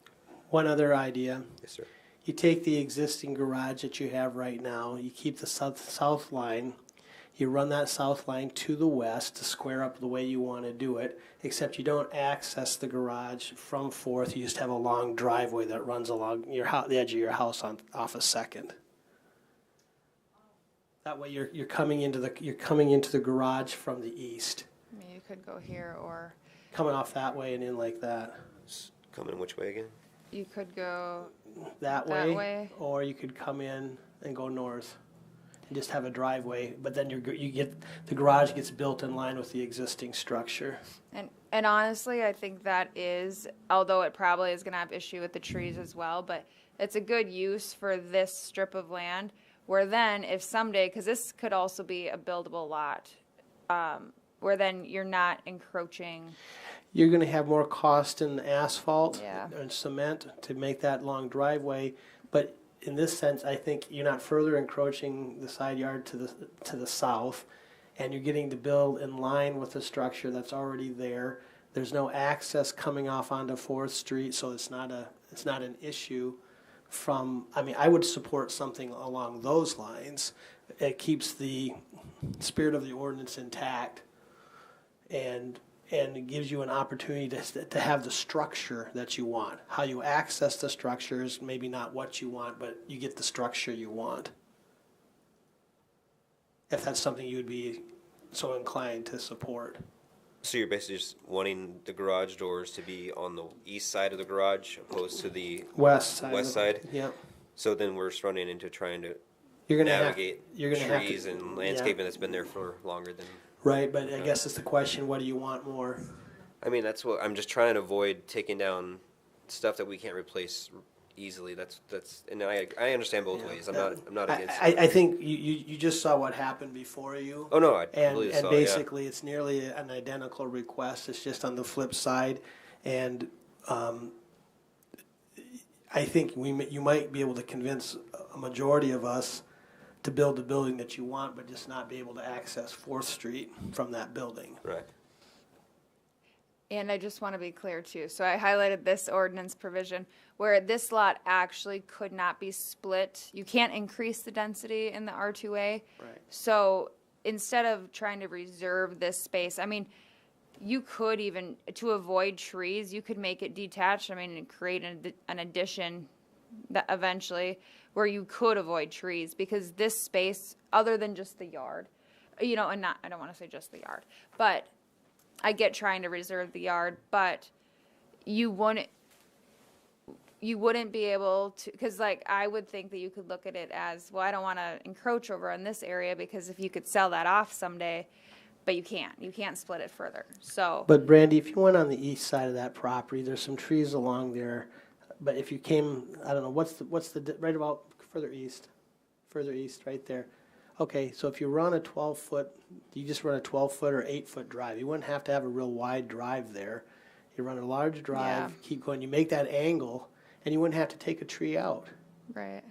One other idea. yes, sir. You take the existing garage that you have right now, you keep the south line, you run that south line to the west to square up the way you want to do it, except you don't access the garage from Fourth, you just have a long driveway that runs along the edge of your house off of Second. That way you're coming into the garage from the east, I mean, you could go here, or coming off that way and in like that. Coming which way again? you could go, That That way, way. or you could come in and go north. and just have a driveway, but then you get, the garage gets built in line with the existing structure. And honestly, I think that is, although it probably is gonna have issue with the trees as well, but it's a good use for this strip of land, where then if someday, because this could also be a buildable lot, where then you're not encroaching. You're gonna have more cost in asphalt Yeah. and cement to make that long driveway, but in this sense, I think you're not further encroaching the side yard to the south, and you're getting to build in line with the structure that's already there. There's no access coming off onto 4th Street, so it's not an issue from, I mean, I would support something along those lines. It keeps the spirit of the ordinance intact, and it gives you an opportunity to have the structure that you want. How you access the structure is maybe not what you want, but you get the structure you want. If that's something you would be so inclined to support. So you're basically just wanting the garage doors to be on the east side of the garage opposed to the West side. west side? Yep. So then we're just running into trying to You're gonna navigate you're gonna have trees to, and landscaping that's been there for longer than. Right, but I guess it's the question, what do you want more? I mean, that's what I'm just trying to avoid taking down stuff that we can't replace easily. That's and I understand both ways. I'm not against. I think you just saw what happened before you. Oh no, I And, believe and so. basically, it's nearly an identical request. It's just on the flip side, and I think you might be able to convince a majority of us to build the building that you want, but just not be able to access 4th Street from that building. Yeah. Right. And I just want to be clear too. So I highlighted this ordinance provision where this lot actually could not be split. You can't increase the density in the R2A. Right. So instead of trying to reserve this space, I mean, you could even, to avoid trees, you could make it detached. I mean, and create an addition that eventually where you could avoid trees, because this space, other than just the yard, you know, and not, I don't want to say just the yard, but I get trying to reserve the yard, but you wouldn't be able to, because like I would think that you could look at it as, well, I don't want to encroach over in this area, because if you could sell that off someday, but you can't split it further. So, But Brandy, if you went on the east side of that property, there's some trees along there. But if you came, I don't know, what's the right about further east, right there. Okay, so if you run a 12-foot, you just run a 12-foot or 8-foot drive. You wouldn't have to have a real wide drive there. You run a large drive, Yeah. keep going. You make that angle, and you wouldn't have to take a tree out. right.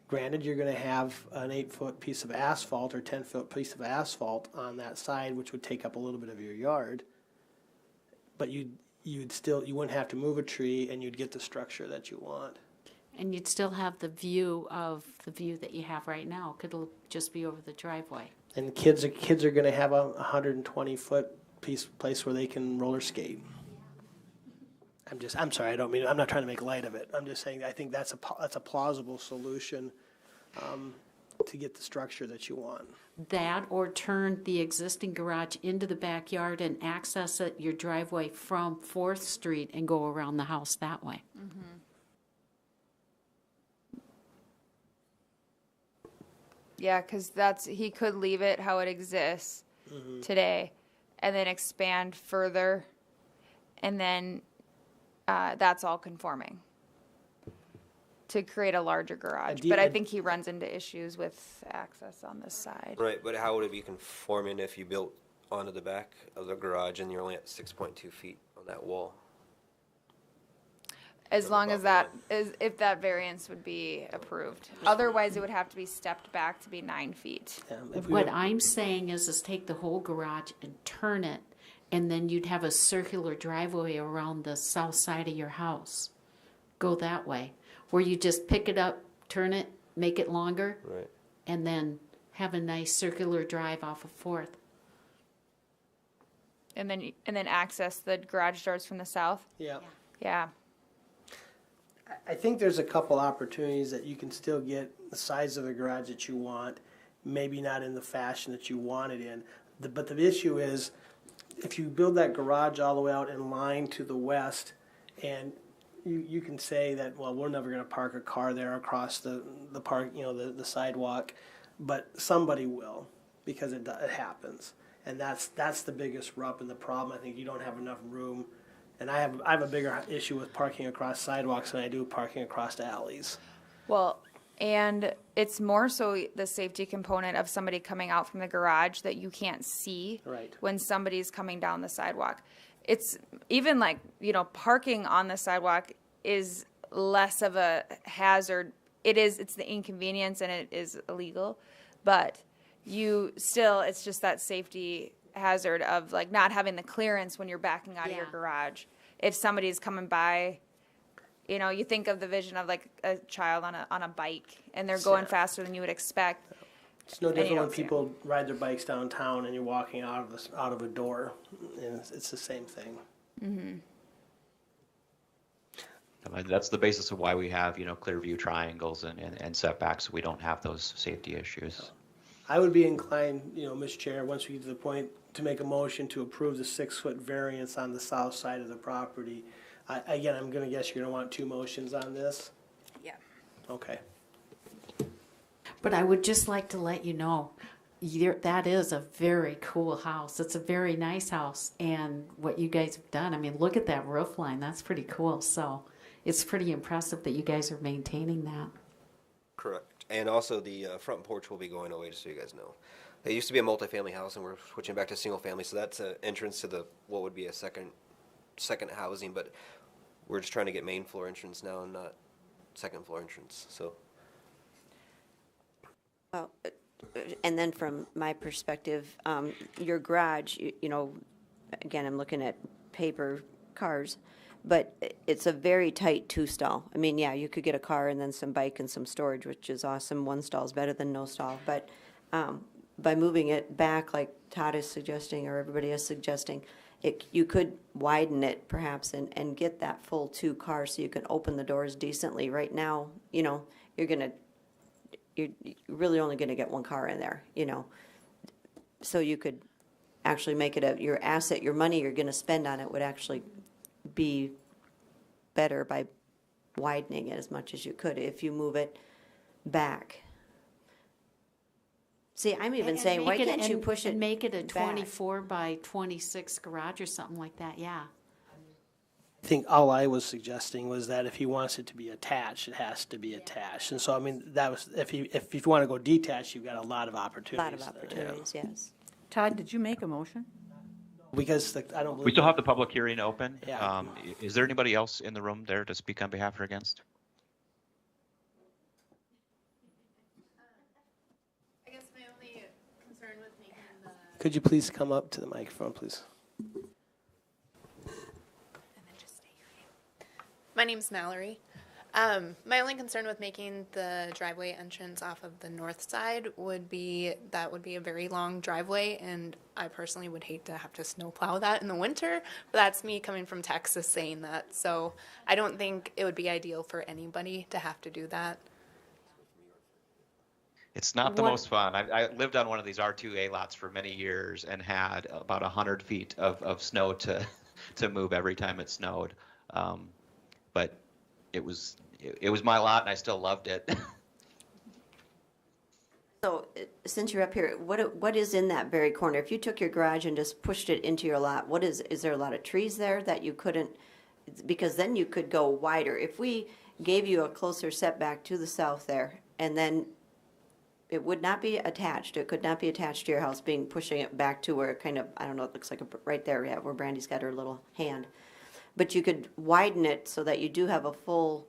Granted, you're going to have an 8-foot piece of asphalt or 10-foot piece of asphalt on that side, which would take up a little bit of your yard. But you wouldn't have to move a tree, and you'd get the structure that you want. And you'd still have the view that you have right now. It'll just be over the driveway. And kids are going to have a 120-foot place where they can roller skate. I'm sorry, I'm not trying to make light of it. I'm just saying I think that's a plausible solution to get the structure that you want. That, or turn the existing garage into the backyard and access your driveway from 4th Street and go around the house that way. Yeah, because he could leave it how it exists today, and then expand further, and then that's all conforming to create a larger garage. But I think he runs into issues with access on this side. Right, but how would it be conforming if you built onto the back of the garage and you're only at 6.2 feet on that wall? As long as if that variance would be approved. Otherwise, it would have to be stepped back to be 9 feet. What I'm saying is take the whole garage and turn it, and then you'd have a circular driveway around the south side of your house. Go that way, where you just pick it up, turn it, make it longer, Right. and then have a nice circular drive off of 4th. And then access the garage doors from the south. Yeah. Yeah. I think there's a couple opportunities that you can still get the size of the garage that you want, maybe not in the fashion that you want it in. But the issue is, if you build that garage all the way out in line to the west, and you can say that, well, we're never gonna park a car there across the park, you know, the sidewalk, but somebody will, because it happens. And that's the biggest rub and the problem. I think you don't have enough room. And I have a bigger issue with parking across sidewalks than I do parking across alleys. Well, and it's more so the safety component of somebody coming out from the garage that you can't see Right. when somebody's coming down the sidewalk. It's even like, you know, parking on the sidewalk is less of a hazard. It's the inconvenience and it is illegal, but it's just that safety hazard of like not having the clearance when you're backing out of your Yeah. garage. If somebody's coming by, you know, you think of the vision of like a child on a bike and they're going Yeah. faster than you would expect. It's no you different don't when see 'em. people ride their bikes downtown and you're walking out of a door, and it's the same thing. That's the basis of why we have, you know, clear view triangles and setbacks, so we don't have those safety issues. I would be inclined, you know, Mr. Chair, once we get to the point, to make a motion to approve the 6-foot variance on the south side of the property. Again, I'm gonna guess you're gonna want two motions on this? Yeah. Okay. But I would just like to let you know, that is a very cool house. It's a very nice house. And what you guys have done, I mean, look at that roof line. That's pretty cool. So it's pretty impressive that you guys are maintaining that. Correct. And also the front porch will be going away, just so you guys know. It used to be a multifamily house, and we're switching back to single family. So that's an entrance to the what would be a second housing, but we're just trying to get main floor entrance now and not second floor entrance. So Well, and then from my perspective, your garage, you know, again, I'm looking at paper cars, but it's a very tight two-stall. I mean, yeah, you could get a car and then some bike and some storage, which is awesome. One stall is better than no stall, but by moving it back, like Todd is suggesting, or everybody is suggesting, you could widen it perhaps and get that full two car so you can open the doors decently. Right now, you know, you're really only gonna get one car in there, you know. So you could actually make it your asset, your money you're gonna spend on it would actually be better by widening it as much as you could if you move it back. See, I'm even saying, why can't you push it and make it a back? 24 by 26 garage or something like that? Yeah. I think all I was suggesting was that if he wants it to be attached, it has to be attached. And so, I mean, that was, if you want to go detached, you've got a lot of A opportunities. lot of there, opportunities, yes. Todd, did you make a motion? Because I don't believe. We still have the public hearing open. Yeah. Is there anybody else in the room there to speak on behalf or against? I guess my only concern with making the, Could you please come up to the microphone, please? and then just state your name. My name's Mallory. My only concern with making the driveway entrance off of the north side would be that would be a very long driveway, and I personally would hate to have to snowplow that in the winter. But that's me coming from Texas saying that. So I don't think it would be ideal for anybody to have to do that. It's not the What- most fun. I lived on one of these R2A lots for many years and had about 100 feet of snow to move every time it snowed. But it was my lot and I still loved it. So, since you're up here, what is in that very corner? If you took your garage and just pushed it into your lot, is there a lot of trees there that you couldn't, because then you could go wider. If we gave you a closer setback to the south there, and then it would not be attached, it could not be attached to your house, pushing it back to where it kind of, I don't know, it looks like right there, yeah, where Brandy's got her little hand. But you could widen it so that you do have a full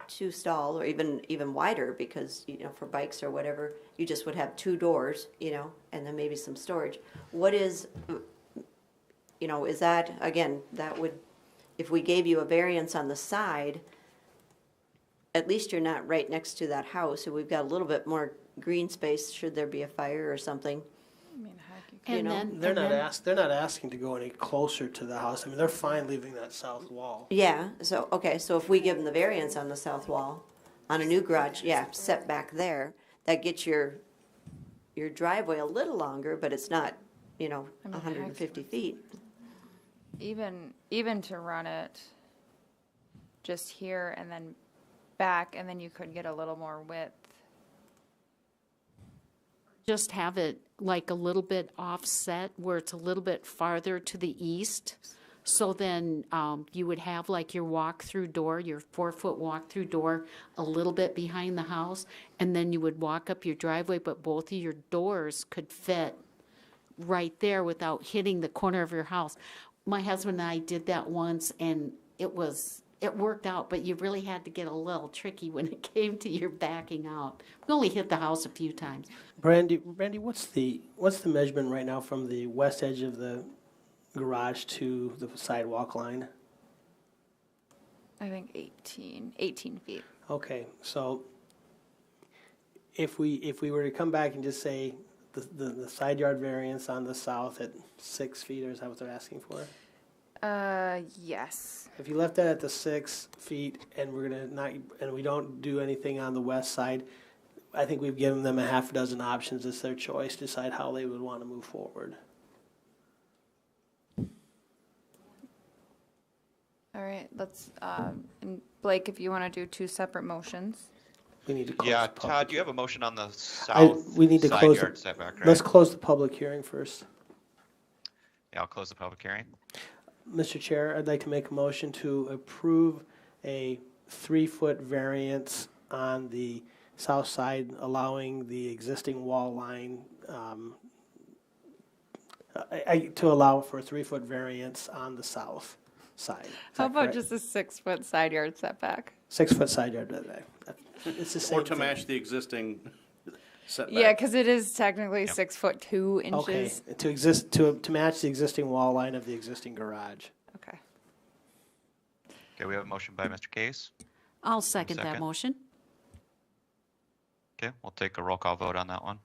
two-stall, or even wider, because, you know, for bikes or whatever, you just would have two doors, you know, and then maybe some storage. What is, you know, is that, again, that would, if we gave you a variance on the side, at least you're not right next to that house, so we've got a little bit more green space should there be a fire or something. I mean, heck, you You know, They're not asking to go any closer to the house. I mean, they're fine leaving that south wall. Yeah, so, okay, so if we give them the variance on the south wall, on a new garage, yeah, set back there, that gets your driveway a little longer, but it's not, you know, I mean, 150 feet. even to run it, just here and then back, and then you could get a little more width. Just have it like a little bit offset where it's a little bit farther to the east. So then you would have like your walk-through door, your 4-foot walk-through door, a little bit behind the house, and then you would walk up your driveway, but both of your doors could fit right there without hitting the corner of your house. My husband and I did that once, and it worked out, but you really had to get a little tricky when it came to your backing out. We only hit the house a few times. Brandy, what's the measurement right now from the west edge of the garage to the sidewalk line? I think 18 feet. Okay, so if we were to come back and just say the side yard variance on the south at 6 feet, or is that what they're asking for? Yes. If you left that at the 6 feet and we don't do anything on the west side, I think we've given them a half a dozen options. It's their choice, decide how they would want to move forward. All right, let's, and Blake, if you want to do 2 separate motions. We need to close Yeah, the public Todd, you have a hearing. motion on the south We need to side close yard the, setback, right? let's close the public hearing first. Yeah, I'll close the public hearing. Mr. Chair, I'd like to make a motion to approve a 3-foot variance on the south side, allowing the existing wall line, to allow for a 3-foot variance on the south side. Is How that about correct? just a 6-foot side yard setback? 6-foot side yard, it's the same Or to thing. match the existing setback. Yeah, because it is technically 6'2" Okay, inches. to match the existing wall line of the existing garage. Okay. Okay, we have a motion by Mr. Case. I'll second that Second. motion. Okay, we'll take a roll call vote on that one.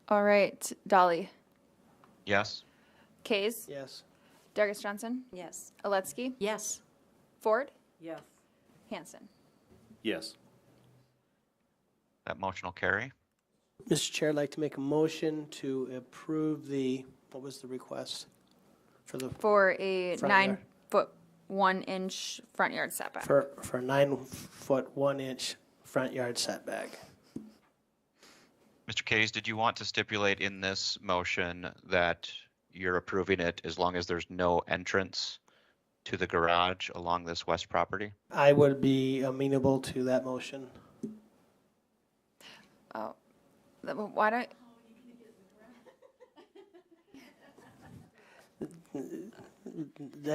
All right, Dolly, Yes? Kays, Yes. Dargis Johnson, Yes. Aletsky, Yes. Ford, Yes. Hanson. Yes. That motion will carry. Mr. Chair, I'd like to make a motion to approve what was the request? For a Front yard. 9-foot 1-inch front yard setback. For 9-foot 1-inch front yard setback. Mr. Case, did you want to stipulate in this motion that you're approving it as long as there's no entrance to the garage along this west property? I would be amenable to that motion. Oh, why don't,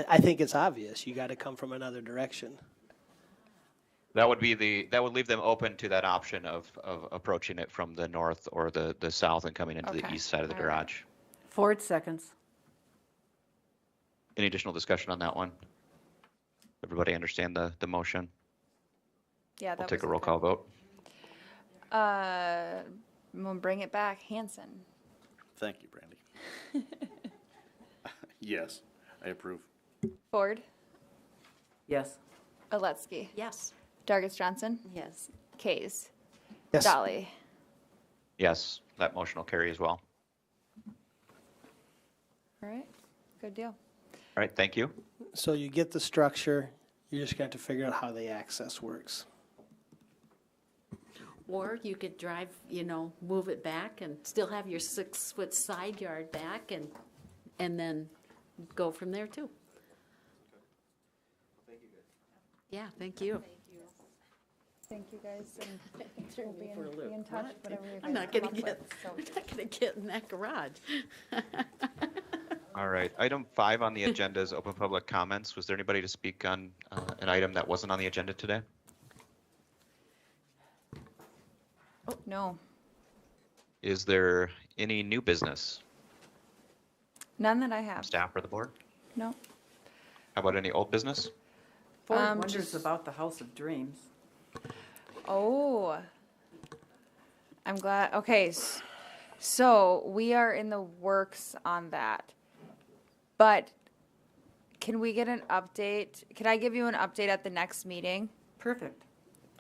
I think it's obvious. You got to come from another direction. That would leave them open to that option of approaching it from the north or the south and coming into the Okay, east side of the all right. garage. Ford seconds. Any additional discussion on that one? Everybody understand the motion? yeah, that We'll take was a roll okay. call vote. We'll bring it back, Hanson. Thank you, Brandy. Yes, I approve. Ford, Yes. Aletsky, Yes. Dargis Johnson, Yes. Kays, Yes. Dolly. Yes, that motion will carry as well. All right, good deal. All right, thank you. So you get the structure. You're just going to have to figure out how the access works. Or you could drive, move it back and still have your 6-foot side yard back and then go from there too. Yeah, thank you. Thank you, guys, and we'll be in touch, whatever you I'm guys not come gonna up get, with, so. I'm not gonna get in that garage. All right, item 5 on the agenda is open public comments. Was there anybody to speak on an item that wasn't on the agenda today? No, Is there any new business, none that I have. staff or the board? No. How about any old business? Ford wonders just- about the House of Dreams. Oh, I'm glad. Okay, so we are in the works on that. But can we get an update? Can I give you an update at the next meeting? Perfect.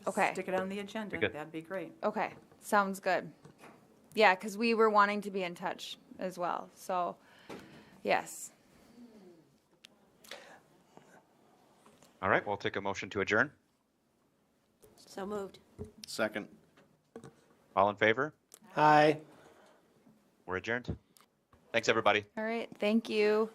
Just Okay. Stick it on the agenda. Good. That'd be great. Okay, sounds good. Yeah, because we were wanting to be in touch as well. So, yes. All right, we'll take a motion to adjourn. So moved. Second. All in favor? Aye. We're adjourned. Thanks, everybody. All right, thank you.